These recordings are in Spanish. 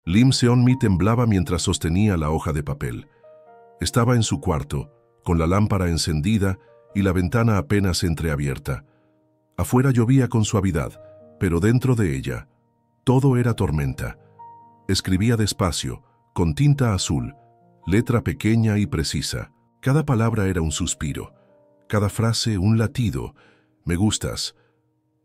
Lim Seon-mi temblaba mientras sostenía la hoja de papel. Estaba en su cuarto, con la lámpara encendida y la ventana apenas entreabierta. Afuera llovía con suavidad, pero dentro de ella, todo era tormenta. Escribía despacio, con tinta azul, letra pequeña y precisa. Cada palabra era un suspiro, cada frase un latido. Me gustas,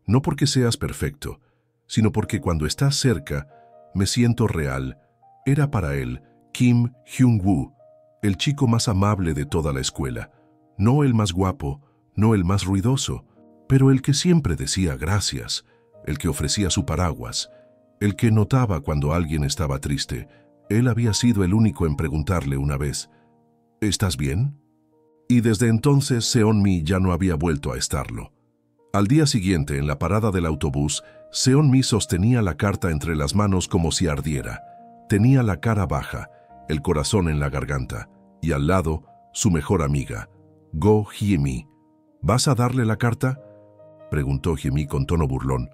no porque seas perfecto, sino porque cuando estás cerca, me siento real. Era para él, Kim Hyung-woo, el chico más amable de toda la escuela. No el más guapo, no el más ruidoso, pero el que siempre decía gracias, el que ofrecía su paraguas, el que notaba cuando alguien estaba triste. Él había sido el único en preguntarle una vez, ¿estás bien? Y desde entonces Seon-mi ya no había vuelto a estarlo. Al día siguiente, en la parada del autobús, Seon-mi sostenía la carta entre las manos como si ardiera. Tenía la cara baja, el corazón en la garganta, y al lado, su mejor amiga, Go Hye-mi. ¿Vas a darle la carta?, preguntó Hye-mi con tono burlón.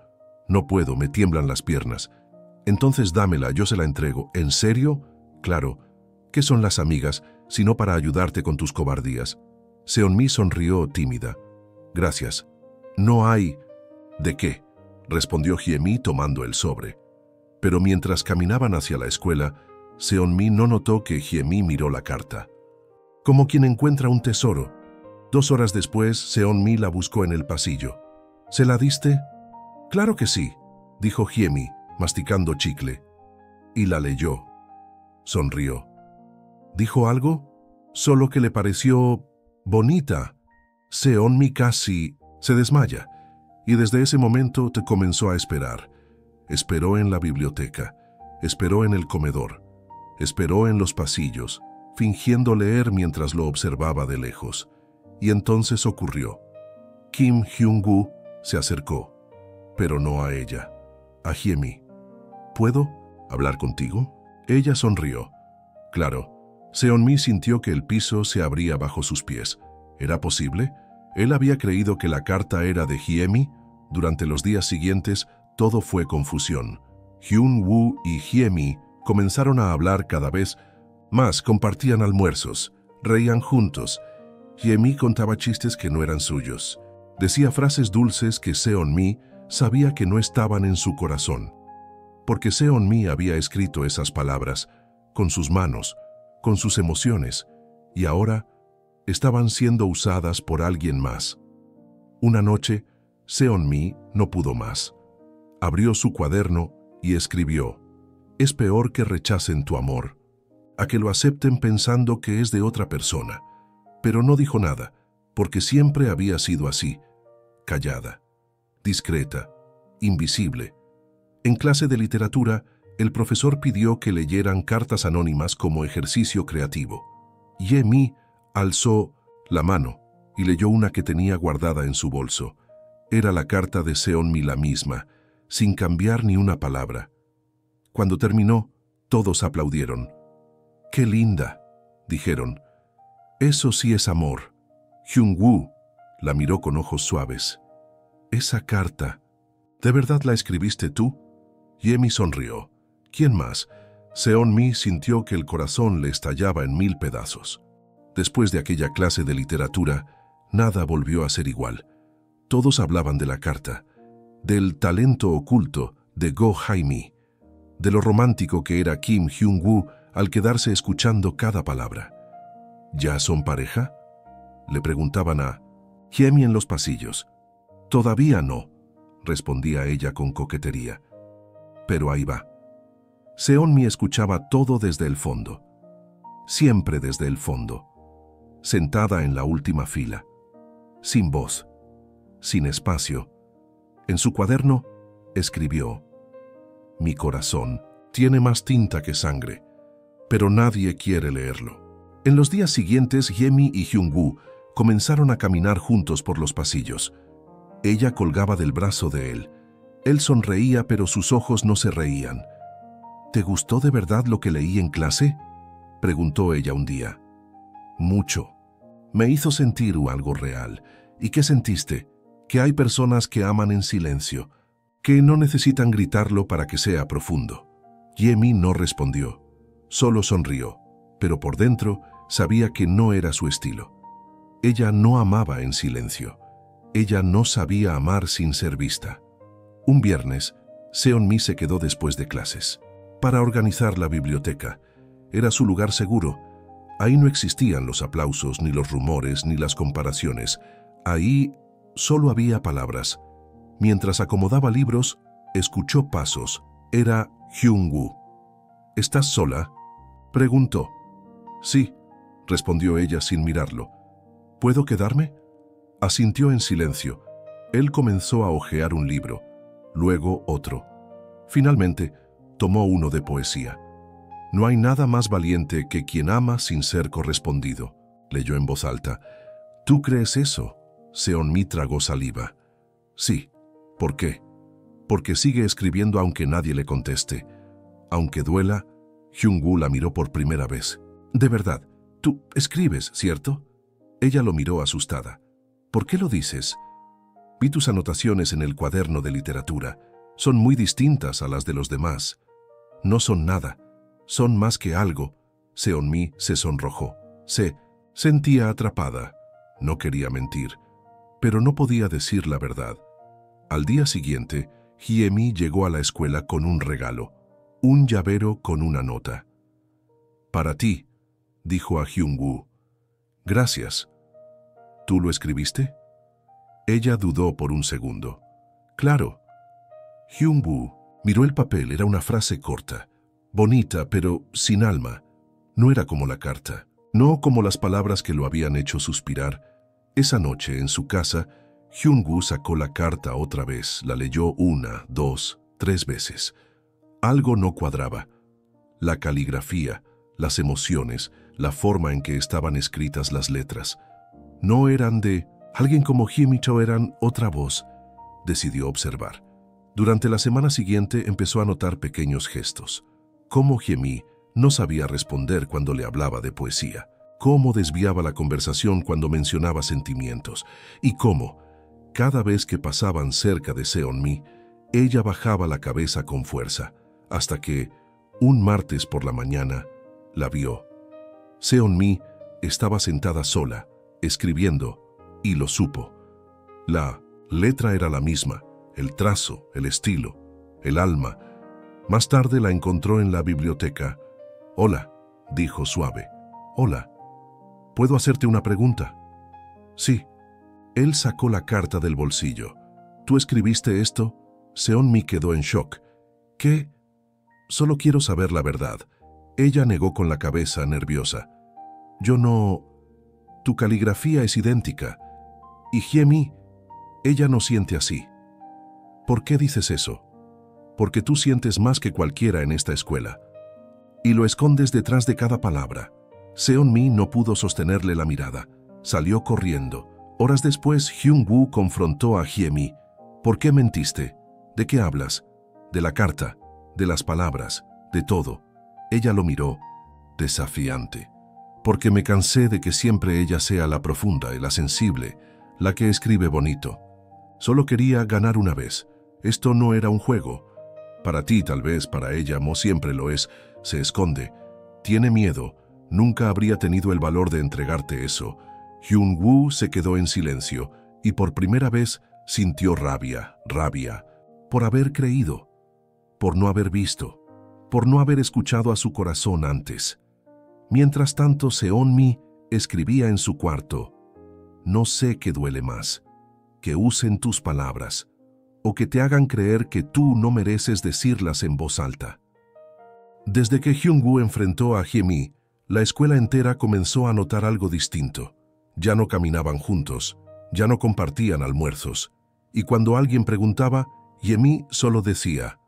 No puedo, me tiemblan las piernas. Entonces dámela, yo se la entrego. ¿En serio? Claro. ¿Qué son las amigas, sino para ayudarte con tus cobardías? Seon-mi sonrió tímida. Gracias. No hay... ¿De qué?, respondió Hye-mi tomando el sobre. Pero mientras caminaban hacia la escuela, Seon-mi no notó que Hye-mi miró la carta. Como quien encuentra un tesoro. 2 horas después, Seon-mi la buscó en el pasillo. ¿Se la diste? Claro que sí, dijo Hye-mi, masticando chicle. Y la leyó. Sonrió. ¿Dijo algo? Solo que le pareció bonita. Seon-mi casi se desmaya, y desde ese momento te comenzó a esperar. Esperó en la biblioteca, esperó en el comedor, esperó en los pasillos, fingiendo leer mientras lo observaba de lejos. Y entonces ocurrió. Kim Hyung-woo se acercó, pero no a ella, a Hye-mi. ¿Puedo hablar contigo? Ella sonrió. Claro. Seon-mi sintió que el piso se abría bajo sus pies. ¿Era posible? Él había creído que la carta era de Hye-mi. Durante los días siguientes, todo fue confusión. Hyun-woo y Hye-mi comenzaron a hablar cada vez más, compartían almuerzos, reían juntos. Hye-mi contaba chistes que no eran suyos. Decía frases dulces que Seon-mi sabía que no estaban en su corazón. Porque Seon-mi había escrito esas palabras con sus manos, con sus emociones, y ahora estaban siendo usadas por alguien más. Una noche, Seon-mi no pudo más. Abrió su cuaderno y escribió: es peor que rechacen tu amor, a que lo acepten pensando que es de otra persona. Pero no dijo nada, porque siempre había sido así, callada, discreta, invisible. En clase de literatura, el profesor pidió que leyeran cartas anónimas como ejercicio creativo. Hye-mi alzó la mano y leyó una que tenía guardada en su bolso. Era la carta de Seon-mi la misma, sin cambiar ni una palabra. Cuando terminó, todos aplaudieron. «¡Qué linda!», dijeron. «Eso sí es amor». Hyung-woo la miró con ojos suaves. «Esa carta, ¿de verdad la escribiste tú?». Hye-mi sonrió. ¿Quién más? Seon-mi sintió que el corazón le estallaba en 1000 pedazos. Después de aquella clase de literatura, nada volvió a ser igual. Todos hablaban de la carta, del talento oculto de Go Hye-mi, de lo romántico que era Kim Hyung-woo al quedarse escuchando cada palabra. ¿Ya son pareja?, le preguntaban a Hye-mi en los pasillos. «Todavía no», respondía ella con coquetería. «Pero ahí va». Seon-mi escuchaba todo desde el fondo, siempre desde el fondo, sentada en la última fila, sin voz, sin espacio. En su cuaderno escribió: «Mi corazón tiene más tinta que sangre, pero nadie quiere leerlo». En los días siguientes, Hye-mi y Hyung-woo comenzaron a caminar juntos por los pasillos. Ella colgaba del brazo de él. Él sonreía, pero sus ojos no se reían. «¿Te gustó de verdad lo que leí en clase?», preguntó ella un día. «Mucho. Me hizo sentir algo real». «¿Y qué sentiste?». «Que hay personas que aman en silencio, que no necesitan gritarlo para que sea profundo». Hyemi no respondió, solo sonrió, pero por dentro sabía que no era su estilo. Ella no amaba en silencio. Ella no sabía amar sin ser vista. Un viernes, Seon-mi se quedó después de clases para organizar la biblioteca. Era su lugar seguro. Ahí no existían los aplausos, ni los rumores, ni las comparaciones. Ahí solo había palabras. Mientras acomodaba libros, escuchó pasos. Era Hyun-woo. ¿Estás sola?, preguntó. Sí, respondió ella sin mirarlo. ¿Puedo quedarme? Asintió en silencio. Él comenzó a hojear un libro, luego otro. Finalmente, tomó uno de poesía. No hay nada más valiente que quien ama sin ser correspondido, leyó en voz alta. ¿Tú crees eso? Seon-mi tragó saliva. Sí. ¿Por qué? Porque sigue escribiendo aunque nadie le conteste. Aunque duela, Hyun-woo la miró por primera vez. De verdad, tú escribes, ¿cierto? Ella lo miró asustada. ¿Por qué lo dices? Vi tus anotaciones en el cuaderno de literatura. Son muy distintas a las de los demás. No son nada. Son más que algo. Seon-mi se sonrojó. Se sentía atrapada. No quería mentir, pero no podía decir la verdad. Al día siguiente, Hyemi llegó a la escuela con un regalo, un llavero con una nota. Para ti, dijo a Hyun-woo. Gracias. ¿Tú lo escribiste? Ella dudó por un segundo. Claro. Hyun-woo miró el papel. Era una frase corta, bonita, pero sin alma. No era como la carta, no como las palabras que lo habían hecho suspirar. Esa noche, en su casa, Hyun-woo sacó la carta otra vez, la leyó 1, 2, 3 veces. Algo no cuadraba. La caligrafía, las emociones, la forma en que estaban escritas las letras. No eran de alguien como Hyemi-cho, eran otra voz, decidió observar. Durante la semana siguiente empezó a notar pequeños gestos. Cómo Hyemi no sabía responder cuando le hablaba de poesía, cómo desviaba la conversación cuando mencionaba sentimientos, y cómo, cada vez que pasaban cerca de Seon-mi, ella bajaba la cabeza con fuerza, hasta que, un martes por la mañana, la vio. Seon-mi estaba sentada sola, escribiendo, y lo supo. La letra era la misma, el trazo, el estilo, el alma. Más tarde la encontró en la biblioteca. «Hola», dijo suave. «Hola. ¿Puedo hacerte una pregunta?» «Sí». Él sacó la carta del bolsillo. «¿Tú escribiste esto?» Seon-mi quedó en shock. «¿Qué?» «Solo quiero saber la verdad». Ella negó con la cabeza, nerviosa. «Yo no... Tu caligrafía es idéntica. Y Hyemi, ella no siente así». «¿Por qué dices eso?» «Porque tú sientes más que cualquiera en esta escuela. Y lo escondes detrás de cada palabra». Seon-mi no pudo sostenerle la mirada. Salió corriendo. Horas después, Hyun-woo confrontó a Hyemi. «¿Por qué mentiste? ¿De qué hablas?» «De la carta, de las palabras, de todo». Ella lo miró, desafiante. «Porque me cansé de que siempre ella sea la profunda y la sensible, la que escribe bonito. Solo quería ganar una vez. Esto no era un juego. Para ti tal vez, para ella no siempre lo es. Se esconde. Tiene miedo. Nunca habría tenido el valor de entregarte eso». Hyun-woo se quedó en silencio y por primera vez sintió rabia, por haber creído, por no haber visto, por no haber escuchado a su corazón antes. Mientras tanto, Seon-mi escribía en su cuarto. «No sé qué duele más, que usen tus palabras o que te hagan creer que tú no mereces decirlas en voz alta». Desde que Hyun-woo enfrentó a Hyemi, la escuela entera comenzó a notar algo distinto. Ya no caminaban juntos, ya no compartían almuerzos, y cuando alguien preguntaba, Hyemi solo decía,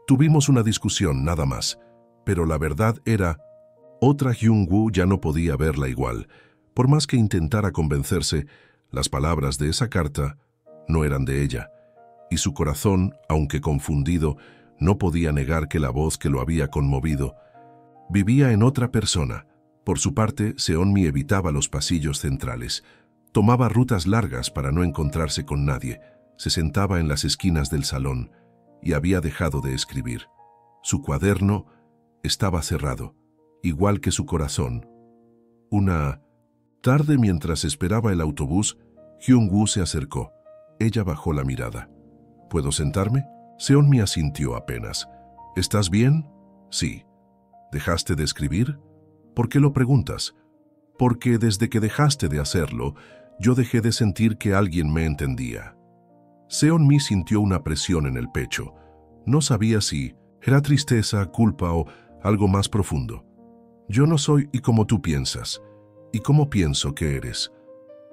«Tuvimos una discusión, nada más». Pero la verdad era, otra Hyun-woo ya no podía verla igual. Por más que intentara convencerse, las palabras de esa carta no eran de ella, y su corazón, aunque confundido, no podía negar que la voz que lo había conmovido vivía en otra persona. Por su parte, Seon-mi evitaba los pasillos centrales. Tomaba rutas largas para no encontrarse con nadie. Se sentaba en las esquinas del salón y había dejado de escribir. Su cuaderno estaba cerrado, igual que su corazón. Una tarde, mientras esperaba el autobús, Hyun-woo se acercó. Ella bajó la mirada. ¿Puedo sentarme? Seon-mi asintió apenas. ¿Estás bien? Sí. ¿Dejaste de escribir? ¿Por qué lo preguntas? Porque desde que dejaste de hacerlo, yo dejé de sentir que alguien me entendía. Seon-mi sintió una presión en el pecho. No sabía si era tristeza, culpa o algo más profundo. Yo no soy y como tú piensas. ¿Y cómo pienso que eres?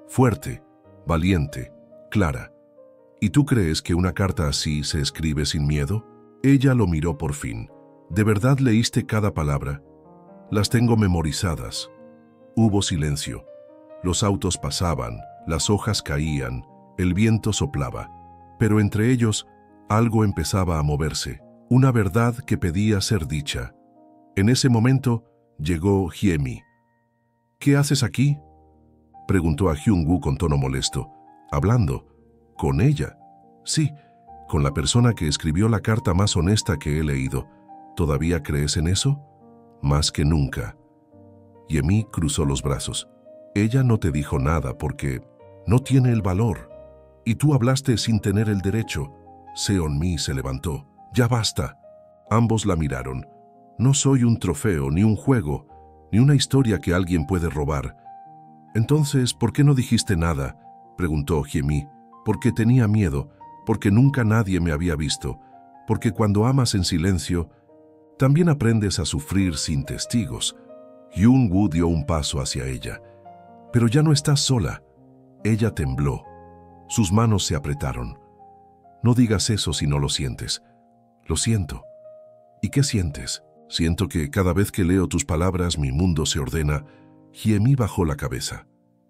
Fuerte, valiente, clara. ¿Y tú crees que una carta así se escribe sin miedo? Ella lo miró por fin. ¿De verdad leíste cada palabra? Las tengo memorizadas. Hubo silencio. Los autos pasaban, las hojas caían, el viento soplaba. Pero entre ellos, algo empezaba a moverse. Una verdad que pedía ser dicha. En ese momento, llegó Hye-mi. ¿Qué haces aquí?, preguntó a Hyun-woo con tono molesto. ¿Hablando? ¿Con ella? Sí, con la persona que escribió la carta más honesta que he leído. ¿Todavía crees en eso? Más que nunca. Hye-mi cruzó los brazos. Ella no te dijo nada porque no tiene el valor. Y tú hablaste sin tener el derecho. Seon-mi se levantó. Ya basta. Ambos la miraron. No soy un trofeo, ni un juego, ni una historia que alguien puede robar. Entonces, ¿por qué no dijiste nada?, preguntó Hye-mi. Porque tenía miedo, porque nunca nadie me había visto, porque cuando amas en silencio, también aprendes a sufrir sin testigos. Hyun-woo dio un paso hacia ella. Pero ya no estás sola. Ella tembló. Sus manos se apretaron. No digas eso si no lo sientes. Lo siento. ¿Y qué sientes? Siento que cada vez que leo tus palabras mi mundo se ordena. Hye-mi bajó la cabeza.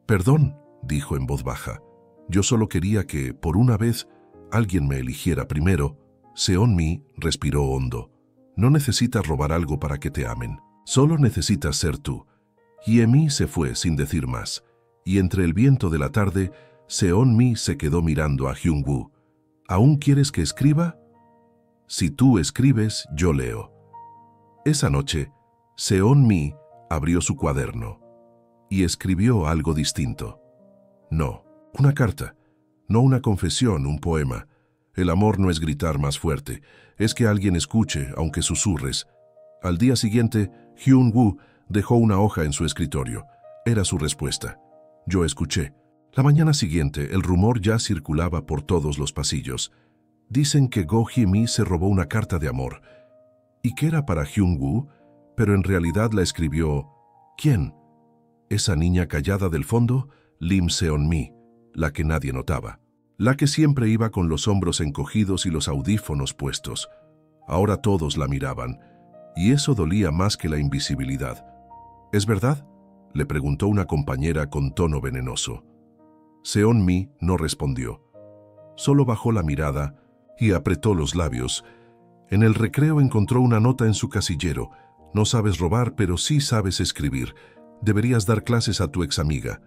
Perdón, dijo en voz baja. Yo solo quería que, por una vez, alguien me eligiera primero. Seon-mi respiró hondo. No necesitas robar algo para que te amen. Solo necesitas ser tú. Hye-mi se fue sin decir más, y entre el viento de la tarde, Seon-mi se quedó mirando a Hyun-woo. ¿Aún quieres que escriba? Si tú escribes, yo leo. Esa noche, Seon-mi abrió su cuaderno y escribió algo distinto. No, una carta, no una confesión, un poema. El amor no es gritar más fuerte, es que alguien escuche, aunque susurres. Al día siguiente, Hyun-woo dejó una hoja en su escritorio. Era su respuesta. Yo escuché. La mañana siguiente, el rumor ya circulaba por todos los pasillos. Dicen que Go Hye-mi se robó una carta de amor. Y que era para Hyun-woo, pero en realidad la escribió... ¿Quién? Esa niña callada del fondo, Lim Seon-mi, la que nadie notaba. La que siempre iba con los hombros encogidos y los audífonos puestos. Ahora todos la miraban, y eso dolía más que la invisibilidad. ¿Es verdad?, le preguntó una compañera con tono venenoso. Seon-mi no respondió. Solo bajó la mirada y apretó los labios. En el recreo encontró una nota en su casillero. No sabes robar, pero sí sabes escribir. Deberías dar clases a tu examiga.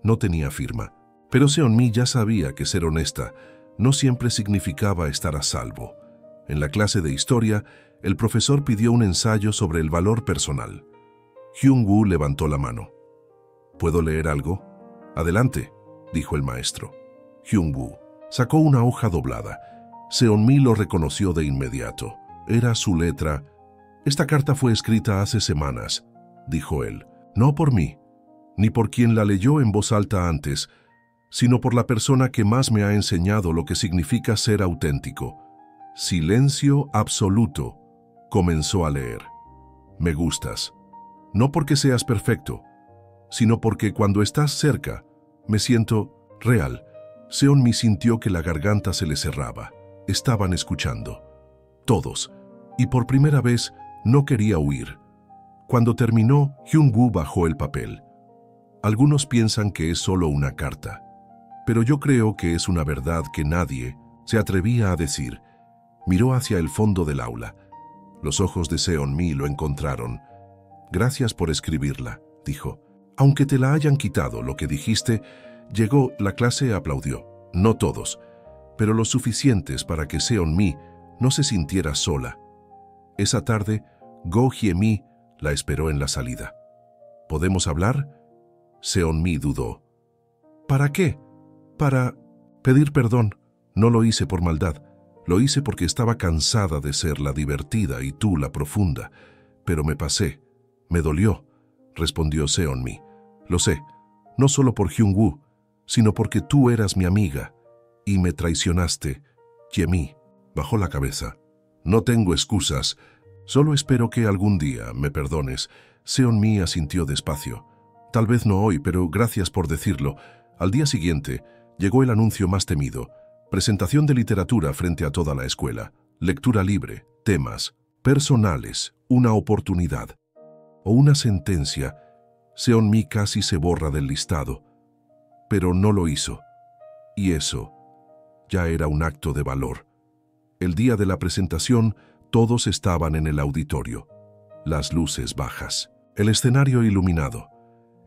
No tenía firma. Pero Seon-mi ya sabía que ser honesta no siempre significaba estar a salvo. En la clase de historia, el profesor pidió un ensayo sobre el valor personal. Hyun-woo levantó la mano. ¿Puedo leer algo? Adelante, dijo el maestro. Hyun-woo sacó una hoja doblada. Seon-mi lo reconoció de inmediato. Era su letra. Esta carta fue escrita hace semanas, dijo él. No por mí, ni por quien la leyó en voz alta antes, sino por la persona que más me ha enseñado lo que significa ser auténtico. Silencio absoluto. Comenzó a leer. Me gustas. No porque seas perfecto, sino porque cuando estás cerca, me siento real. Seon-mi sintió que la garganta se le cerraba. Estaban escuchando. Todos. Y por primera vez, no quería huir. Cuando terminó, Hyun-woo bajó el papel. Algunos piensan que es solo una carta, pero yo creo que es una verdad que nadie se atrevía a decir. Miró hacia el fondo del aula. Los ojos de Seon-mi lo encontraron. Gracias por escribirla, dijo. Aunque te la hayan quitado lo que dijiste, llegó, la clase aplaudió. No todos, pero lo suficientes para que Seon-mi no se sintiera sola. Esa tarde, Go Hye-mi la esperó en la salida. ¿Podemos hablar? Seon-mi dudó. ¿Para qué? Para pedir perdón. No lo hice por maldad. Lo hice porque estaba cansada de ser la divertida y tú la profunda. Pero me pasé. Me dolió, respondió Seon-mi. Lo sé, no solo por Hyung-woo, sino porque tú eras mi amiga y me traicionaste. Hye-mi bajó la cabeza. No tengo excusas. Solo espero que algún día me perdones. Seon-mi asintió despacio. Tal vez no hoy, pero gracias por decirlo. Al día siguiente, llegó el anuncio más temido. Presentación de literatura frente a toda la escuela. Lectura libre, temas, personales, una oportunidad. O una sentencia. Seon-mi casi se borra del listado. Pero no lo hizo. Y eso ya era un acto de valor. El día de la presentación, todos estaban en el auditorio. Las luces bajas, el escenario iluminado,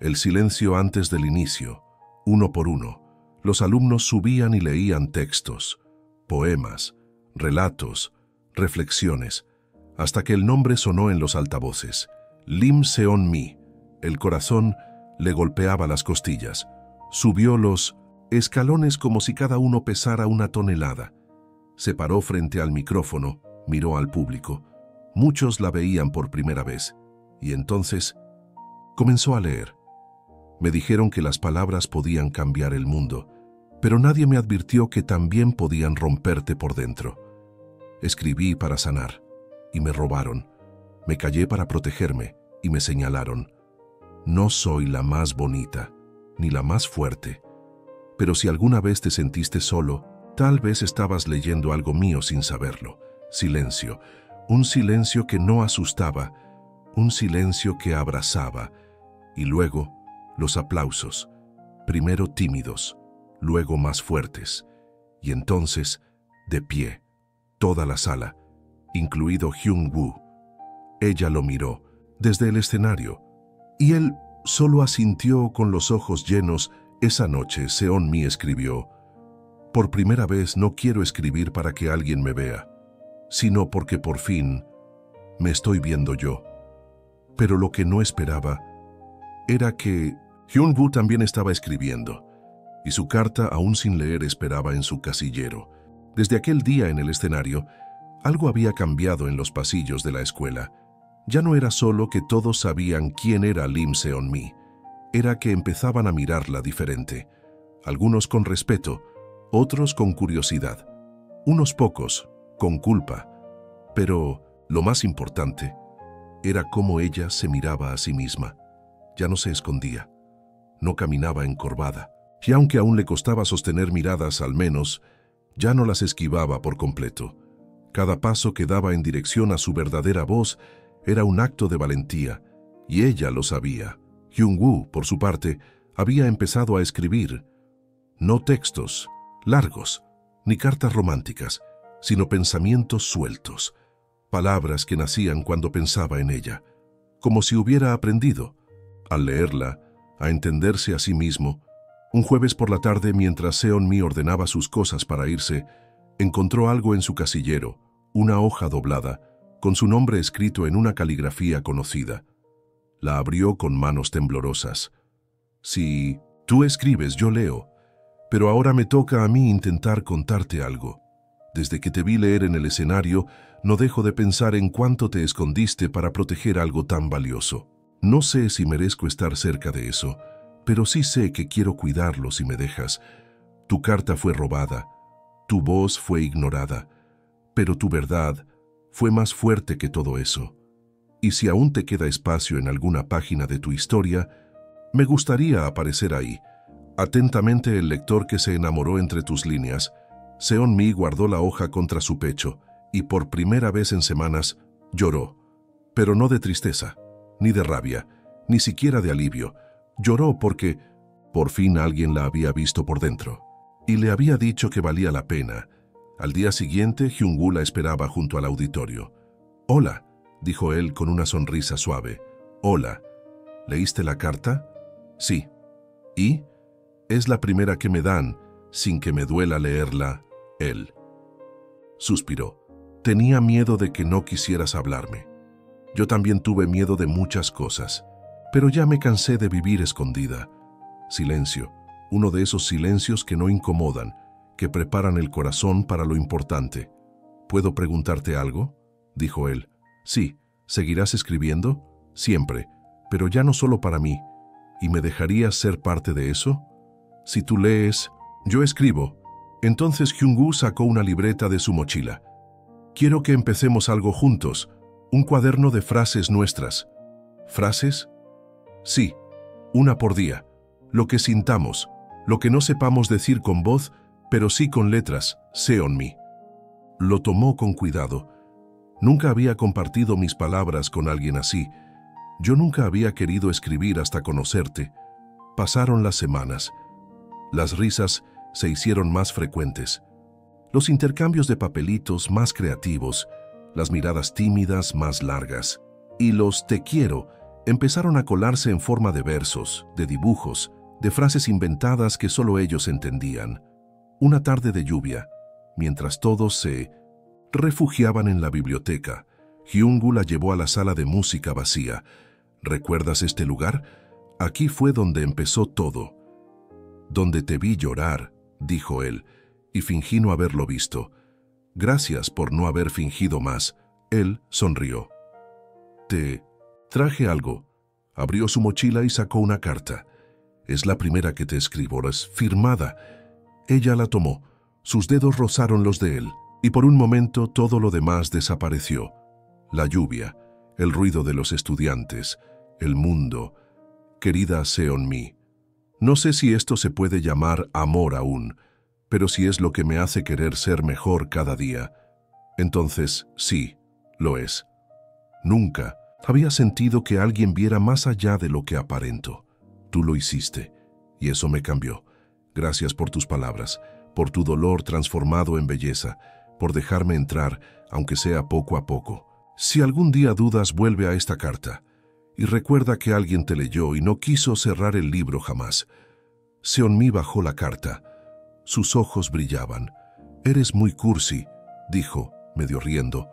el silencio antes del inicio. Uno por uno, los alumnos subían y leían textos, poemas, relatos, reflexiones, hasta que el nombre sonó en los altavoces. Lim Seon-mi. El corazón le golpeaba las costillas. Subió los escalones como si cada uno pesara una tonelada. Se paró frente al micrófono, miró al público. Muchos la veían por primera vez. Y entonces comenzó a leer. Me dijeron que las palabras podían cambiar el mundo, pero nadie me advirtió que también podían romperte por dentro. Escribí para sanar, y me robaron. Me callé para protegerme, y me señalaron. No soy la más bonita, ni la más fuerte. Pero si alguna vez te sentiste solo, tal vez estabas leyendo algo mío sin saberlo. Silencio, un silencio que no asustaba, un silencio que abrazaba, y luego los aplausos, primero tímidos, luego más fuertes, y entonces, de pie, toda la sala, incluido Hyung-woo. Ella lo miró desde el escenario, y él solo asintió con los ojos llenos. Esa noche Seon-mi escribió: por primera vez no quiero escribir para que alguien me vea, sino porque por fin me estoy viendo yo. Pero lo que no esperaba era que Hyun-woo también estaba escribiendo, y su carta aún sin leer esperaba en su casillero. Desde aquel día en el escenario, algo había cambiado en los pasillos de la escuela. Ya no era solo que todos sabían quién era Lim Seon-mi, era que empezaban a mirarla diferente. Algunos con respeto, otros con curiosidad, unos pocos con culpa. Pero lo más importante era cómo ella se miraba a sí misma. Ya no se escondía, no caminaba encorvada, y aunque aún le costaba sostener miradas, al menos ya no las esquivaba por completo. Cada paso que daba en dirección a su verdadera voz era un acto de valentía, y ella lo sabía. Hyung-woo, por su parte, había empezado a escribir, no textos largos, ni cartas románticas, sino pensamientos sueltos, palabras que nacían cuando pensaba en ella, como si hubiera aprendido, al leerla, a entenderse a sí mismo. Un jueves por la tarde, mientras Seon-mi ordenaba sus cosas para irse, encontró algo en su casillero, una hoja doblada, con su nombre escrito en una caligrafía conocida. La abrió con manos temblorosas. Si tú escribes, yo leo, pero ahora me toca a mí intentar contarte algo. Desde que te vi leer en el escenario, no dejo de pensar en cuánto te escondiste para proteger algo tan valioso. No sé si merezco estar cerca de eso, pero sí sé que quiero cuidarlo si me dejas. Tu carta fue robada, tu voz fue ignorada, pero tu verdad fue más fuerte que todo eso. Y si aún te queda espacio en alguna página de tu historia, me gustaría aparecer ahí. Atentamente, el lector que se enamoró entre tus líneas. Seon-mi guardó la hoja contra su pecho y por primera vez en semanas lloró, pero no de tristeza, ni de rabia, ni siquiera de alivio. Lloró porque por fin alguien la había visto por dentro y le había dicho que valía la pena. Al día siguiente, Hyung-woo la esperaba junto al auditorio. «Hola», dijo él con una sonrisa suave. «Hola, ¿leíste la carta?» «Sí». «¿Y?» «Es la primera que me dan, sin que me duela leerla». Él suspiró. Tenía miedo de que no quisieras hablarme. Yo también tuve miedo de muchas cosas, pero ya me cansé de vivir escondida. Silencio, uno de esos silencios que no incomodan, que preparan el corazón para lo importante. ¿Puedo preguntarte algo?, dijo él. Sí, ¿seguirás escribiendo? Siempre, pero ya no solo para mí. ¿Y me dejarías ser parte de eso? Si tú lees, yo escribo. Entonces Hyung-woo sacó una libreta de su mochila. Quiero que empecemos algo juntos, un cuaderno de frases nuestras. ¿Frases? Sí, una por día. Lo que sintamos, lo que no sepamos decir con voz, pero sí con letras, Seonmi. Lo tomó con cuidado. Nunca había compartido mis palabras con alguien así. Yo nunca había querido escribir hasta conocerte. Pasaron las semanas. Las risas se hicieron más frecuentes. Los intercambios de papelitos más creativos, las miradas tímidas más largas. Y los te quiero empezaron a colarse en forma de versos, de dibujos, de frases inventadas que solo ellos entendían. Una tarde de lluvia, mientras todos se refugiaban en la biblioteca, Hyung-woo la llevó a la sala de música vacía. ¿Recuerdas este lugar? Aquí fue donde empezó todo. Donde te vi llorar, dijo él, y fingí no haberlo visto. Gracias por no haber fingido más. Él sonrió. Te traje algo. Abrió su mochila y sacó una carta. Es la primera que te escribo, es firmada. Ella la tomó. Sus dedos rozaron los de él, y por un momento todo lo demás desapareció. La lluvia, el ruido de los estudiantes, el mundo. Querida Seonmi, no sé si esto se puede llamar amor aún, pero si es lo que me hace querer ser mejor cada día, entonces sí, lo es. Nunca había sentido que alguien viera más allá de lo que aparento. Tú lo hiciste, y eso me cambió. Gracias por tus palabras, por tu dolor transformado en belleza, por dejarme entrar, aunque sea poco a poco. Si algún día dudas, vuelve a esta carta, y recuerda que alguien te leyó y no quiso cerrar el libro jamás. Seonmi bajó la carta. Sus ojos brillaban. Eres muy cursi, dijo, medio riendo.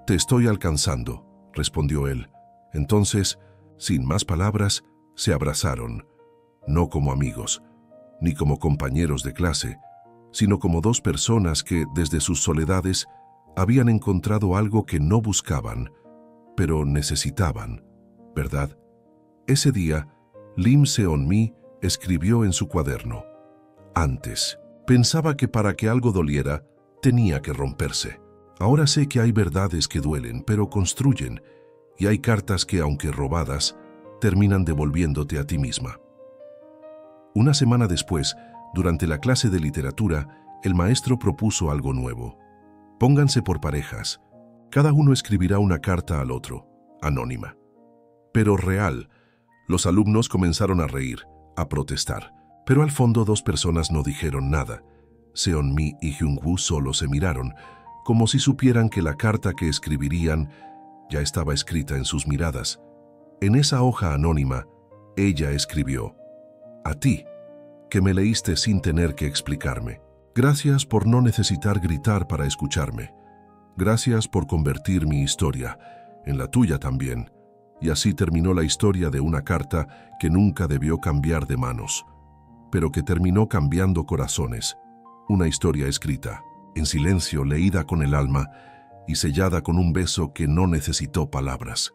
Te estoy alcanzando, respondió él. Entonces, sin más palabras, se abrazaron, no como amigos, ni como compañeros de clase, sino como dos personas que, desde sus soledades, habían encontrado algo que no buscaban, pero necesitaban, ¿verdad? Ese día, Lim Seonmi escribió en su cuaderno. Antes, pensaba que para que algo doliera, tenía que romperse. Ahora sé que hay verdades que duelen, pero construyen, y hay cartas que, aunque robadas, terminan devolviéndote a ti misma. Una semana después, durante la clase de literatura, el maestro propuso algo nuevo. Pónganse por parejas. Cada uno escribirá una carta al otro, anónima. Pero real. Los alumnos comenzaron a reír, a protestar. Pero al fondo dos personas no dijeron nada. Seonmi y Hyung-woo solo se miraron, como si supieran que la carta que escribirían ya estaba escrita en sus miradas. En esa hoja anónima, ella escribió: a ti, que me leíste sin tener que explicarme. Gracias por no necesitar gritar para escucharme. Gracias por convertir mi historia en la tuya también. Y así terminó la historia de una carta que nunca debió cambiar de manos, pero que terminó cambiando corazones. Una historia escrita, en silencio, leída con el alma y sellada con un beso que no necesitó palabras.